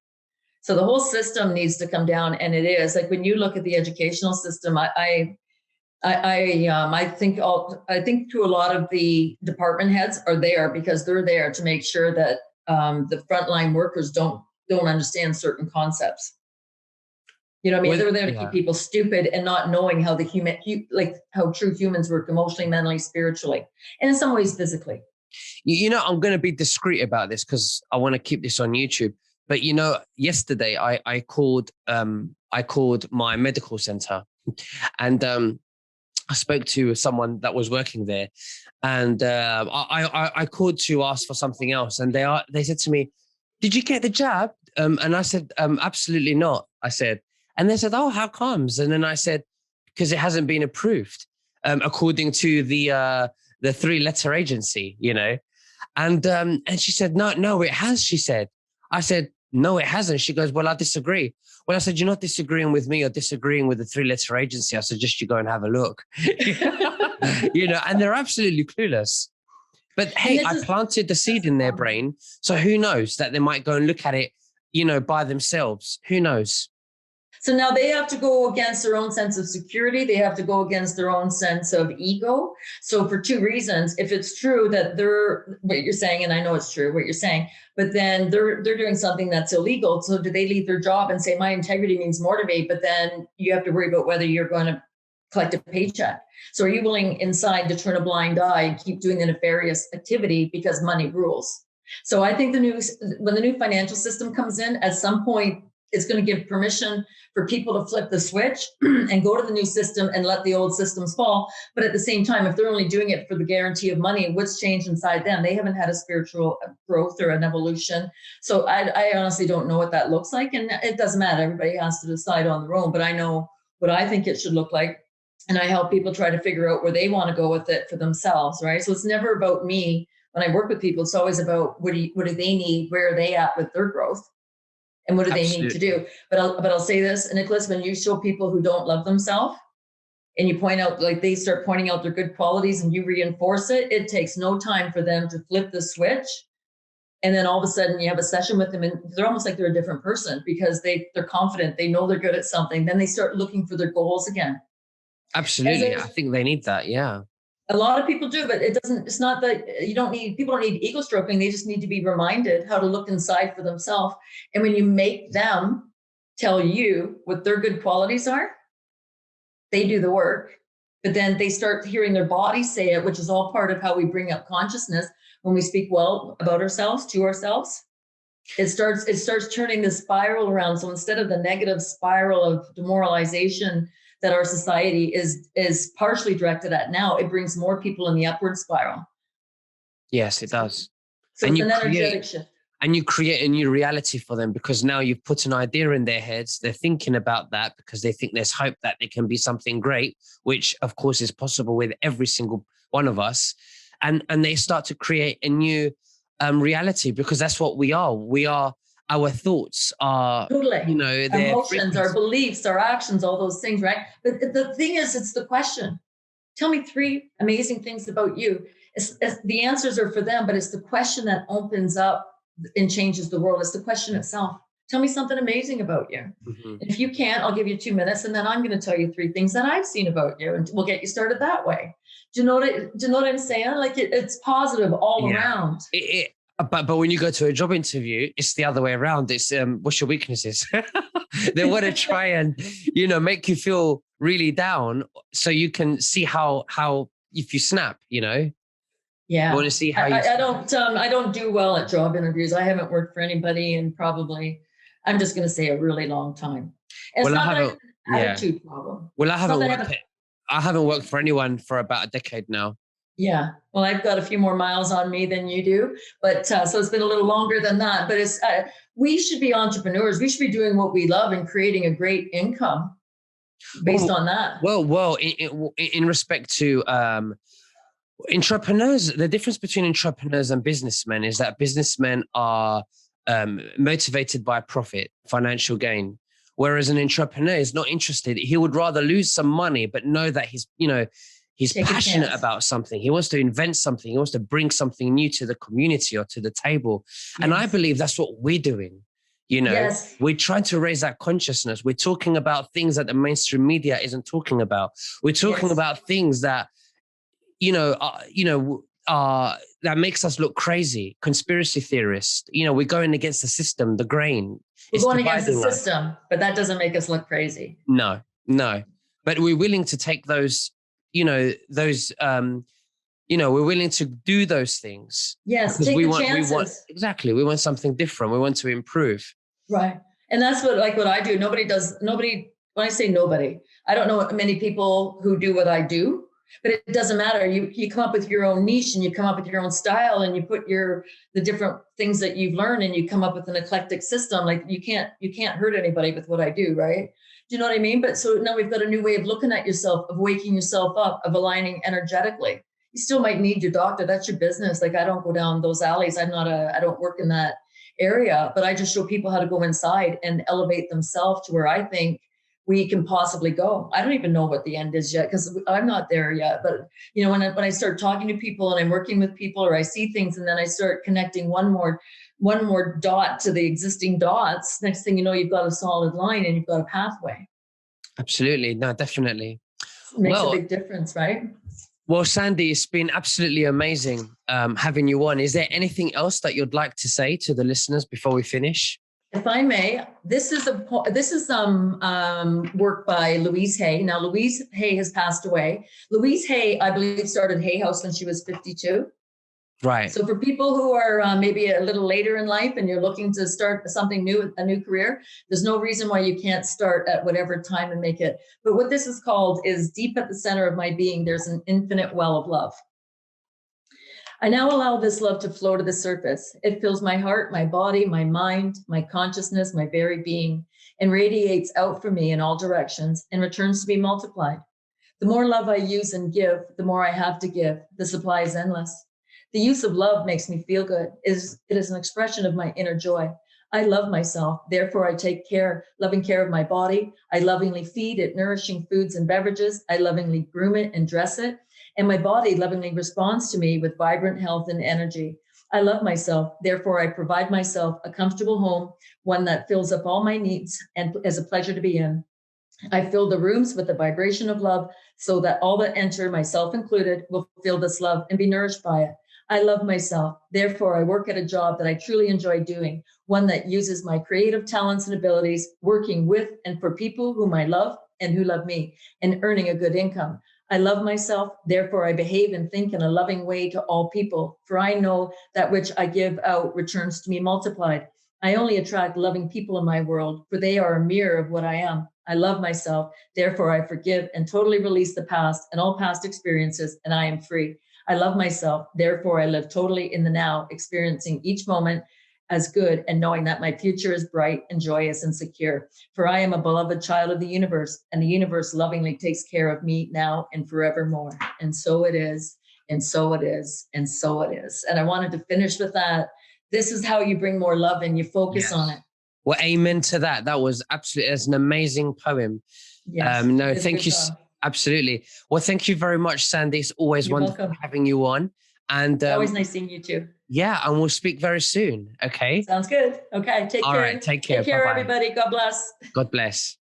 So the whole system needs to come down, and it is like when you look at the educational system, I think to a lot of the department heads are there because they're there to make sure that the frontline workers don't understand certain concepts. You know what I mean? They're there to keep people stupid and not knowing how how true humans work emotionally, mentally, spiritually, and in some ways physically. I'm going to be discreet about this because I want to keep this on YouTube. But yesterday I called my medical center, and I spoke to someone that was working there, and I called to ask for something else, and they said to me, "Did you get the jab?" And I said, "Absolutely not." I said, and they said, "Oh, how comes?" And then I said, "Because it hasn't been approved according to the 3-letter agency, And she said, "No, it has." She said. I said, "No, it hasn't." She goes, "Well, I disagree." Well, I said, "You're not disagreeing with me, you're disagreeing with the 3-letter agency. I suggest you go and have a look." And they're absolutely clueless. But hey, I planted the seed in their brain. So who knows that they might go and look at it, by themselves. Who knows? So now they have to go against their own sense of security. They have to go against their own sense of ego. So for 2 reasons, if it's true that they're what you're saying, and I know it's true what you're saying, but then they're doing something that's illegal. So do they leave their job and say, my integrity means more to me, but then you have to worry about whether you're going to collect a paycheck. So are you willing inside to turn a blind eye and keep doing the nefarious activity because money rules? So I think when the new financial system comes in, at some point, it's going to give permission for people to flip the switch and go to the new system and let the old systems fall. But at the same time, if they're only doing it for the guarantee of money, what's changed inside them? They haven't had a spiritual growth or an evolution. So I honestly don't know what that looks like. And it doesn't matter. Everybody has to decide on their own. But I know what I think it should look like. And I help people try to figure out where they want to go with it for themselves, right? So it's never about me. When I work with people, it's always about what do they need? Where are they at with their growth? And what do they need to do? But I'll say this, Nicholas, when you show people who don't love themselves and you point out, like they start pointing out their good qualities and you reinforce it, it takes no time for them to flip the switch. And then all of a sudden you have a session with them and they're almost like they're a different person because they're confident, they know they're good at something. Then they start looking for their goals again. Absolutely. I think they need that. Yeah. A lot of people do, but it's not that people don't need ego stroking. They just need to be reminded how to look inside for themselves. And when you make them tell you what their good qualities are, they do the work, but then they start hearing their body say it, which is all part of how we bring up consciousness when we speak well about ourselves to ourselves. It starts turning the spiral around. So instead of the negative spiral of demoralization that our society is partially directed at now, it brings more people in the upward spiral. Yes, it does. So it's an energetic shift. And you create a new reality for them because now you've put an idea in their heads. They're thinking about that because they think there's hope that there can be something great, which of course is possible with every single one of us. And they start to create a new reality because that's what we are. Our thoughts are, totally. Their emotions, our beliefs, our actions, all those things, right? But the thing is, it's the question. Tell me 3 amazing things about you. The answers are for them, but it's the question that opens up and changes the world. It's the question itself. Tell me something amazing about you. Mm-hmm. And if you can't, I'll give you 2 minutes, and then I'm going to tell you 3 things that I've seen about you, and we'll get you started that way. Do you know what I'm saying? Like it's positive all around. But when you go to a job interview, it's the other way around. It's what's your weaknesses? They want to try and make you feel really down, so you can see how if you snap, Yeah. I want to see how I don't do well at job interviews. I haven't worked for anybody in probably, I'm just going to say, a really long time. And it's not an attitude problem. Well, I haven't worked for anyone for about a decade now. Yeah. Well, I've got a few more miles on me than you do, but so it's been a little longer than that, but we should be entrepreneurs. We should be doing what we love and creating a great income based on that. Well, in respect to entrepreneurs, the difference between entrepreneurs and businessmen is that businessmen are motivated by profit, financial gain, whereas an entrepreneur is not interested. He would rather lose some money, but know that he's passionate about something. He wants to invent something. He wants to bring something new to the community or to the table. Yes. And I believe that's what we're doing. You know, Yes. we're trying to raise that consciousness. We're talking about things that the mainstream media isn't talking about. We're talking about things that, that makes us look crazy. Conspiracy theorists, we're going against the system, the grain. We're going against the dividing us. system, but that doesn't make us look crazy. No. But we're willing to take those, we're willing to do those things. Yes, take the chances. We want something different. We want to improve. Right. And that's what I do. Nobody, when I say nobody, I don't know many people who do what I do, but it doesn't matter. You come up with your own niche and you come up with your own style and you put the different things that you've learned and you come up with an eclectic system. Like you can't hurt anybody with what I do. Right. Do you know what I mean? But so now we've got a new way of looking at yourself, of waking yourself up, of aligning energetically. You still might need your doctor. That's your business. Like I don't go down those alleys. I don't work in that area, but I just show people how to go inside and elevate themselves to where I think we can possibly go. I don't even know what the end is yet because I'm not there yet. But when I start talking to people and I'm working with people or I see things and then I start connecting one more dot to the existing dots, next thing you know, you've got a solid line and you've got a pathway. Absolutely. No, definitely. It makes a big difference, right? Well, Sandy, it's been absolutely amazing having you on. Is there anything else that you'd like to say to the listeners before we finish? If I may, this is work by Louise Hay. Now, Louise Hay has passed away. Louise Hay, I believe, started Hay House when she was 52. Right. So for people who are maybe a little later in life and you're looking to start something new, a new career, there's no reason why you can't start at whatever time and make it. But what this is called is deep at the center of my being, there's an infinite well of love. I now allow this love to flow to the surface. It fills my heart, my body, my mind, my consciousness, my very being, and radiates out from me in all directions and returns to be multiplied. The more love I use and give, the more I have to give. The supply is endless. The use of love makes me feel good. It is an expression of my inner joy. I love myself. Therefore, I take loving care of my body. I lovingly feed it nourishing foods and beverages. I lovingly groom it and dress it. And my body lovingly responds to me with vibrant health and energy. I love myself. Therefore, I provide myself a comfortable home, one that fills up all my needs and is a pleasure to be in. I fill the rooms with the vibration of love so that all that enter, myself included, will feel this love and be nourished by it. I love myself. Therefore, I work at a job that I truly enjoy doing, one that uses my creative talents and abilities, working with and for people whom I love and who love me, and earning a good income. I love myself. Therefore, I behave and think in a loving way to all people, for I know that which I give out returns to me multiplied. I only attract loving people in my world, for they are a mirror of what I am. I love myself. Therefore, I forgive and totally release the past and all past experiences, and I am free. I love myself. Therefore, I live totally in the now, experiencing each moment as good and knowing that my future is bright and joyous and secure. For I am a beloved child of the universe, and the universe lovingly takes care of me now and forevermore. And so it is, and so it is, and so it is. And I wanted to finish with that. This is how you bring more love and you focus on it. Well, amen to that. That was absolutely, it's an amazing poem. Yes, no, thank you. Absolutely. Well, thank you very much, Sandy. It's always wonderful having you on. And always nice seeing you too. Yeah, and we'll speak very soon. Okay. Sounds good. Okay. Take care. All right. Take care. Take care, everybody. God bless. God bless.